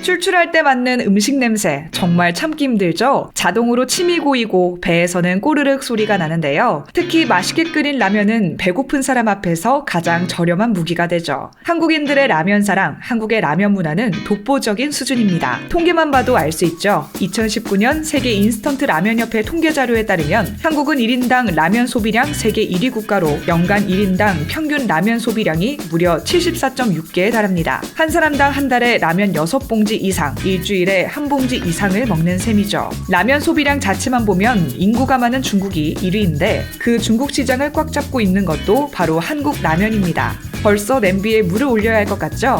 출출할 때 맡는 음식 냄새 정말 참기 힘들죠? 자동으로 침이 고이고 배에서는 꼬르륵 소리가 나는데요. 특히 맛있게 끓인 라면은 배고픈 사람 앞에서 가장 저렴한 무기가 되죠. 한국인들의 라면 사랑, 한국의 라면 문화는 독보적인 수준입니다. 통계만 봐도 알 수 있죠. 2019년 세계 인스턴트 라면협회 통계 자료에 따르면 한국은 1인당 라면 소비량 세계 1위 국가로 연간 1인당 평균 라면 소비량이 무려 74.6개에 달합니다. 한 사람당 한 달에 라면 6봉지 이상, 일주일에 한 봉지 이상을 먹는 셈이죠. 라면 소비량 자체만 보면 인구가 많은 중국이 1위인데 그 중국 시장을 꽉 잡고 있는 것도 바로 한국 라면입니다. 벌써 냄비에 물을 올려야 할 것 같죠?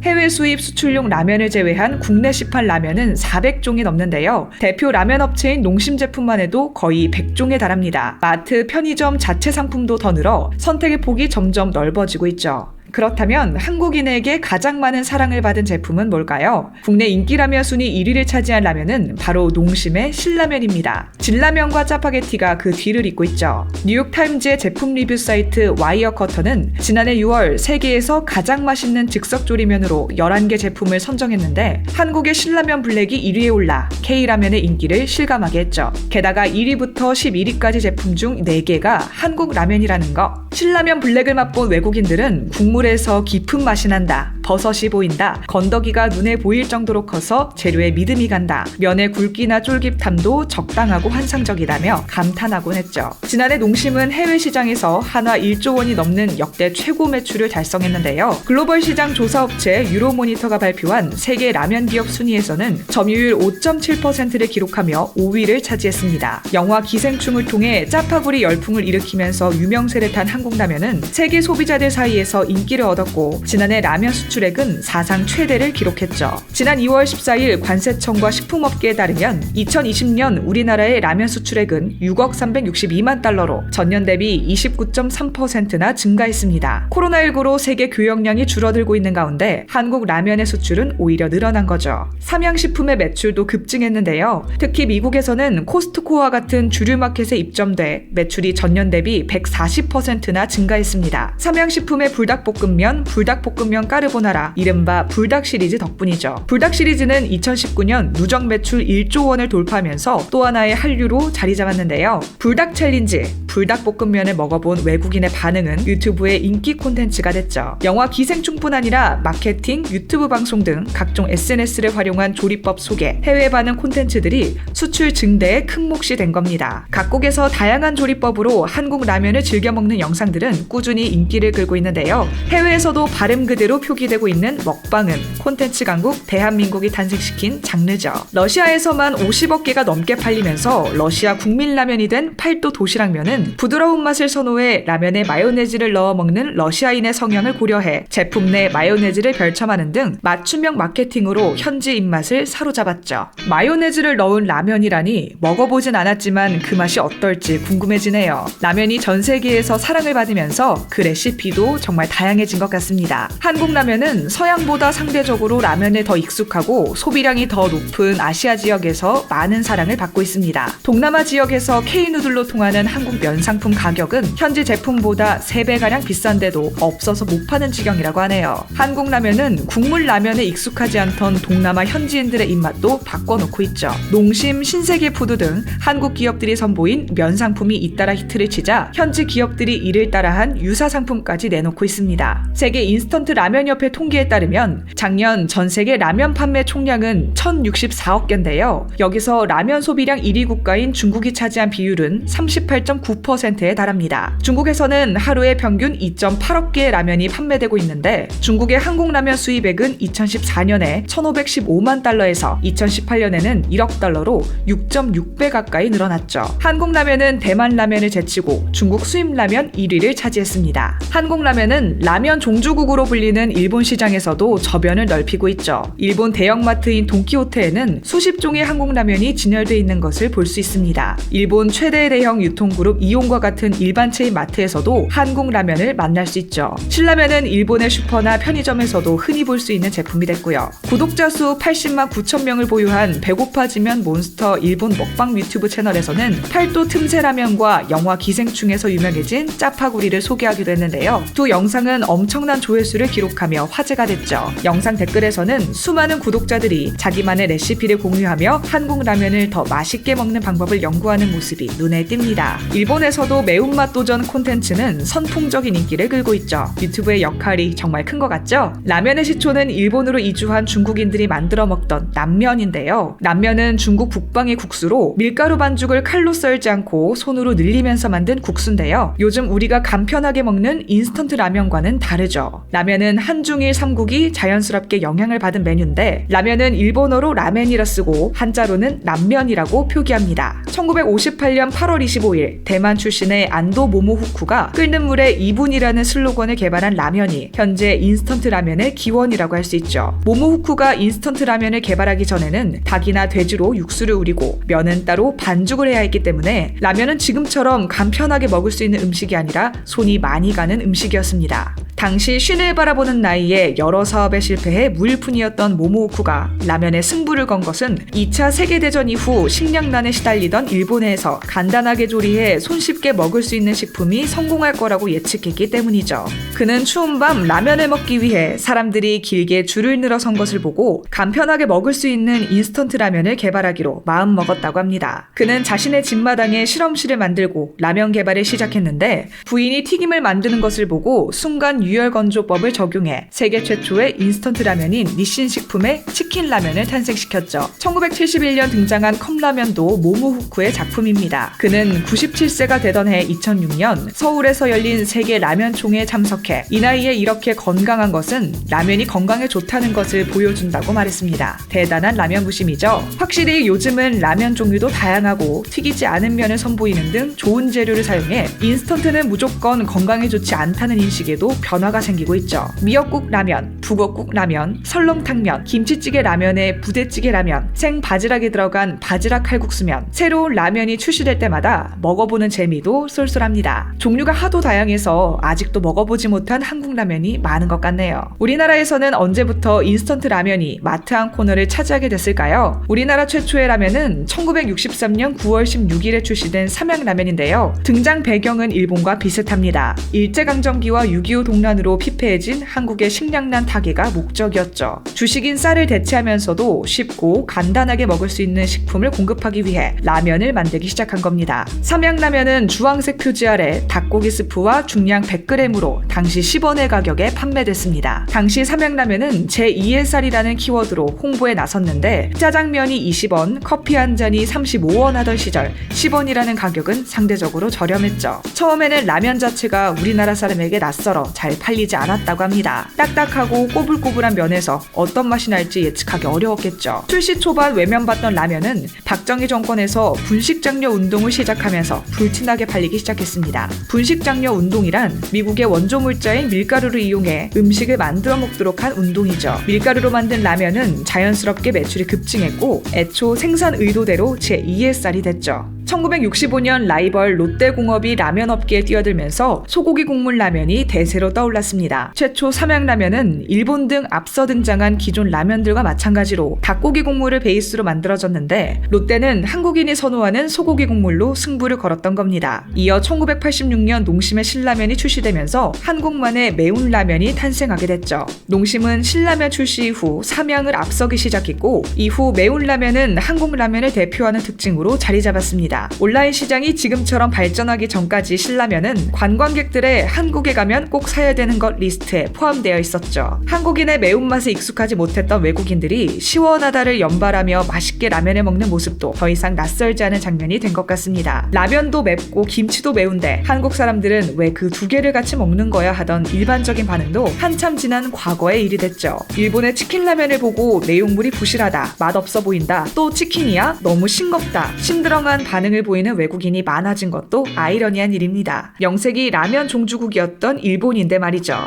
해외 수입 수출용 라면을 제외한 국내 시판 라면은 400종이 넘는데요. 대표 라면 업체인 농심 제품만 해도 거의 100종에 달합니다. 마트, 편의점 자체 상품도 더 늘어 선택의 폭이 점점 넓어지고 있죠. 그렇다면 한국인에게 가장 많은 사랑을 받은 제품은 뭘까요? 국내 인기라면 순위 1위를 차지한 라면은 바로 농심의 신라면입니다. 진라면과 짜파게티가 그 뒤를 잇고 있죠. 뉴욕타임즈의 제품 리뷰 사이트 와이어커터는 지난해 6월 세계에서 가장 맛있는 즉석조리면으로 11개 제품을 선정했는데 한국의 신라면 블랙이 1위에 올라 K라면의 인기를 실감하게 했죠. 게다가 1위부터 11위까지 제품 중 4개가 한국 라면이라는 거. 신라면 블랙을 맛본 외국인들은 국물에서 깊은 맛이 난다, 버섯이 보인다, 건더기가 눈에 보일 정도로 커서 재료에 믿음이 간다, 면의 굵기나 쫄깃함도 적당하고 환상적이라며 감탄하곤 했죠. 지난해 농심은 해외 시장에서 한화 1조 원이 넘는 역대 최고 매출을 달성했는데요. 글로벌 시장 조사업체 유로모니터가 발표한 세계 라면 기업 순위에서는 점유율 5.7%를 기록하며 5위를 차지했습니다. 영화 기생충을 통해 짜파구리 열풍을 일으키면서 유명세를 탄 한국 라면은 세계 소비자들 사이에서 인기를 얻었고 지난해 라면 수출액은 사상 최대를 기록했죠. 지난 2월 14일 관세청과 식품업계에 따르면 2020년 우리나라의 라면 수출액은 6억 362만 달러로 전년 대비 29.3%나 증가했습니다. 코로나19로 세계 교역량이 줄어들고 있는 가운데 한국 라면의 수출은 오히려 늘어난 거죠. 삼양식품의 매출도 급증했는데요. 특히 미국에서는 코스트코와 같은 주류마켓에 입점돼 매출이 전년 대비 140%나 증가했습니다. 삼양식품의 불닭볶음면, 불닭볶음면 까르보나라, 이른바 불닭 시리즈 덕분이죠. 불닭 시리즈는 2019년 누적 매출 1조 원을 돌파하면서 또 하나의 한류로 자리 잡았는데요. 불닭 챌린지, 불닭볶음면을 먹어본 외국인의 반응은 유튜브의 인기 콘텐츠가 됐죠. 영화 기생충뿐 아니라 마케팅, 유튜브 방송 등 각종 SNS를 활용한 조리법 소개, 해외 반응 콘텐츠들이 수출 증대에 큰 몫이 된 겁니다. 각국에서 다양한 조리법으로 한국 라면을 즐겨 먹는 영상들은 꾸준히 인기를 끌고 있는데요. 해외에서도 발음 그대로 표기되고 있는 먹방은 콘텐츠 강국 대한민국이 탄생시킨 장르죠. 러시아에서만 50억 개가 넘게 팔리면서 러시아 국민 라면이 된 팔도 도시락면은 부드러운 맛을 선호해 라면에 마요네즈를 넣어 먹는 러시아인의 성향을 고려해 제품 내 마요네즈를 별첨하는 등 맞춤형 마케팅으로 현지 입맛을 사로잡았죠. 마요네즈를 넣은 라면이라니 먹어보진 않았지만 그 맛이 어떨지 궁금해지네요. 라면이 전 세계에서 사랑을 받으면서 그 레시피도 정말 다양해진 것 같습니다. 한국 라면은 서양보다 상대적으로 라면에 더 익숙하고 소비량이 더 높은 아시아 지역에서 많은 사랑을 받고 있습니다. 동남아 지역에서 K누들로 통하는 한국 면 상품 가격은 현지 제품보다 3배가량 비싼데도 없어서 못 파는 지경이라고 하네요. 한국 라면은 국물 라면에 익숙하지 않던 동남아 현지인들의 입맛도 바꿔놓고 있죠. 농심, 신세계푸드 등 한국 기업들이 선보인 면 상품이 잇따라 히트를 치자 현지 기업들이 이를 따라한 유사 상품까지 내놓고 있습니다. 세계 인스턴트 라면협회 통계에 따르면 작년 전 세계 라면 판매 총량은 1,064억 개인데요. 여기서 라면 소비량 1위 국가인 중국이 차지한 비율은 38.9%에 달합니다. 중국에서는 하루에 평균 2.8억 개의 라면이 판매되고 있는데 중국의 한국 라면 수입액은 2014년에 1,515만 달러에서 2018년에는 1억 달러로 6.6배 가까이 늘어났죠. 한국 라면은 대만 라면을 제치고 중국 수입 라면 1위를 차지했습니다. 한국 라면은 라면 종주국으로 불리는 일본 시장에서도 저변을 넓히고 있죠. 일본 대형마트인 돈키호테에는 수십 종의 한국 라면이 진열되어 있는 것을 볼 수 있습니다. 일본 최대 대형 유통그룹 이온과 같은 일반 체인 마트에서도 한국 라면을 만날 수 있죠. 신라면은 일본의 슈퍼나 편의점에서도 흔히 볼 수 있는 제품이 됐고요. 구독자 수 80만 9천 명을 보유한 배고파지면 몬스터 일본 먹방 유튜브 채널에서는 팔도 틈새 라면과 영화 기생충에서 유명해진 짜파구리를 소개하기도 했는데요. 두 영상은 엄청난 조회수를 기록하며 화제가 됐죠. 영상 댓글에서는 수많은 구독자들이 자기만의 레시피를 공유하며 한국 라면을 더 맛있게 먹는 방법을 연구하는 모습이 눈에 띕니다. 일본에서도 매운맛 도전 콘텐츠는 선풍적인 인기를 끌고 있죠. 유튜브의 역할이 정말 큰 것 같죠? 라면의 시초는 일본으로 이주한 중국인들이 만들어 먹던 남면인데요. 남면은 중국 북방의 국수로 밀가루 반죽을 칼로 썰지 않고 손으로 늘리면서 만든 국수인데요. 요즘 우리가 간편하게 먹는 인스턴트 라면과는 다르죠. 라면은 한중일 삼국이 자연스럽게 영향을 받은 메뉴인데, 라면은 일본어로 라멘이라 쓰고 한자로는 남면이라고 표기합니다. 1958년 8월 25일 대만 출신의 안도 모모후쿠가 끓는 물에 2분이라는 슬로건을 개발한 라면이 현재 인스턴트 라면의 기원이라고 할 수 있죠. 모모후쿠가 인스턴트 라면을 개발하기 전에는 닭이나 돼지로 육수를 우리고 면은 따로 반죽을 해야 했기 때문에 라면은 지금처럼 간편하게 먹을 수 있는 음식이 아니라 손이 많이 가는 음식이었습니다. 당시 쉰을 바라보는 나이에 여러 사업에 실패해 무일푼이었던 모모후쿠가 라면에 승부를 건 것은 2차 세계대전 이후 식량난에 시달리던 일본에서 간단하게 조리해 손쉽게 먹을 수 있는 식품이 성공할 거라고 예측했기 때문이죠. 그는 추운 밤 라면을 먹기 위해 사람들이 길게 줄을 늘어선 것을 보고 간편하게 먹을 수 있는 인스턴트 라면을 개발하기로 마음먹었다고 합니다. 그는 자신의 집마당에 실험실을 만들고 라면 개발을 시작했는데, 부인이 튀김을 만드는 것을 보고 순간 유혈건조법을 적용해 세계 최초의 인스턴트 라면인 니신 식품의 치킨 라면을 탄생시켰죠. 1971년 등장한 컵라면도 모모후쿠의 작품입니다. 그는 97세가 되던 해 2006년 서울에서 열린 세계 라면총회에 참석해 이 나이에 이렇게 건강한 것은 라면이 건강에 좋다는 것을 보여준다고 말했습니다. 대단한 라면 부심이죠. 확실히 요즘은 라면 종류도 다양하고 튀기지 않은 면을 선보이는 등 좋은 재료를 사용해 인스턴트는 무조건 건강에 좋지 않다는 인식에도 변화가 생기고 있죠. 미역국 라면, 북어국 라면, 설렁탕면, 김치찌개 라면에 부대찌개 라면, 생 바지락이 들어간 바지락 칼국수면, 새로운 라면이 출시될 때마다 먹어보는 재미도 쏠쏠합니다. 종류가 하도 다양해서 아직도 먹어보지 못한 한국 라면이 많은 것 같네요. 우리나라에서는 언제부터 인스턴트 라면이 마트 한 코너를 차지하게 됐을까요? 우리나라 최초의 라면은 1963년 9월 16일에 출시된 삼양라면인데요. 등장 배경은 일본과 비슷합니다. 일제강점기와 6.25 동란으로 피폐해진 한국의 식량난 타개가 목적이었죠. 주식인 쌀을 대체하면서도 쉽고 간단하게 먹을 수 있는 식품을 공급하기 위해 라면을 만들기 시작한 겁니다. 삼양라면은 주황색 표지 아래 닭고기 스프와 중량 100g으로 당시 10원의 가격에 판매됐습니다. 당시 삼양라면은 제2의 쌀이라는 키워드로 홍보에 나섰는데, 짜장면이 20원, 커피 한 잔이 35원 하던 시절 10원이라는 가격은 상대적으로 저렴했죠. 처음에는 라면 자체가 우리나라 사람에게 낯설어 잘 팔리지 않았다고 합니다. 딱딱하고 꼬불꼬불한 면에서 어떤 맛이 날지 예측하기 어려웠겠죠. 출시 초반 외면받던 라면은 박정희 정권에서 분식장려 운동을 시작하면서 불티나게 팔리기 시작했습니다. 분식장려 운동이란 미국의 원조 물자인 밀가루를 이용해 음식을 만들어 먹도록 한 운동이죠. 밀가루로 만든 라면은 자연스럽게 매출이 급증했고 애초 생산 의도대로 제2의 쌀이 됐죠. 1965년 라이벌 롯데공업이 라면 업계에 뛰어들면서 소고기 국물 라면이 대세로 떠올랐습니다. 최초 삼양라면은 일본 등 앞서 등장한 기존 라면들과 마찬가지로 닭고기 국물을 베이스로 만들어졌는데, 롯데는 한국인이 선호하는 소고기 국물로 승부를 걸었던 겁니다. 이어 1986년 농심의 신라면이 출시되면서 한국만의 매운 라면이 탄생하게 됐죠. 농심은 신라면 출시 이후 삼양을 앞서기 시작했고, 이후 매운 라면은 한국 라면을 대표하는 특징으로 자리 잡았습니다. 온라인 시장이 지금처럼 발전하기 전까지 신라면은 관광객들의 한국에 가면 꼭 사야 되는 것 리스트에 포함되어 있었죠. 한국인의 매운맛에 익숙하지 못했던 외국인들이 시원하다를 연발하며 맛있게 라면을 먹는 모습도 더 이상 낯설지 않은 장면이 된 것 같습니다. 라면도 맵고 김치도 매운데 한국 사람들은 왜 그 두 개를 같이 먹는 거야 하던 일반적인 반응도 한참 지난 과거의 일이 됐죠. 일본의 치킨 라면을 보고 내용물이 부실하다, 맛없어 보인다, 또 치킨이야? 너무 싱겁다, 심드렁한 반응을 보이는 외국인이 많아진 것도 아이러니한 일입니다. 명색이 라면 종주국이었던 일본인데 말이죠.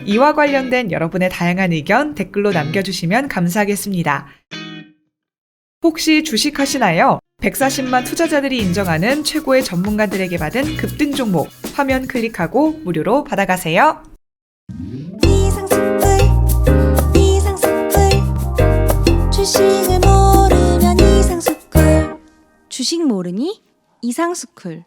이와 관련된 여러분의 다양한 의견 댓글로 남겨주시면 감사하겠습니다. 혹시 주식하시나요? 140만 투자자들이 인정하는 최고의 전문가들에게 받은 급등 종목, 화면 클릭하고 무료로 받아가세요. 주식을 모르면 이상스쿨. 주식 모르니? 이상스쿨.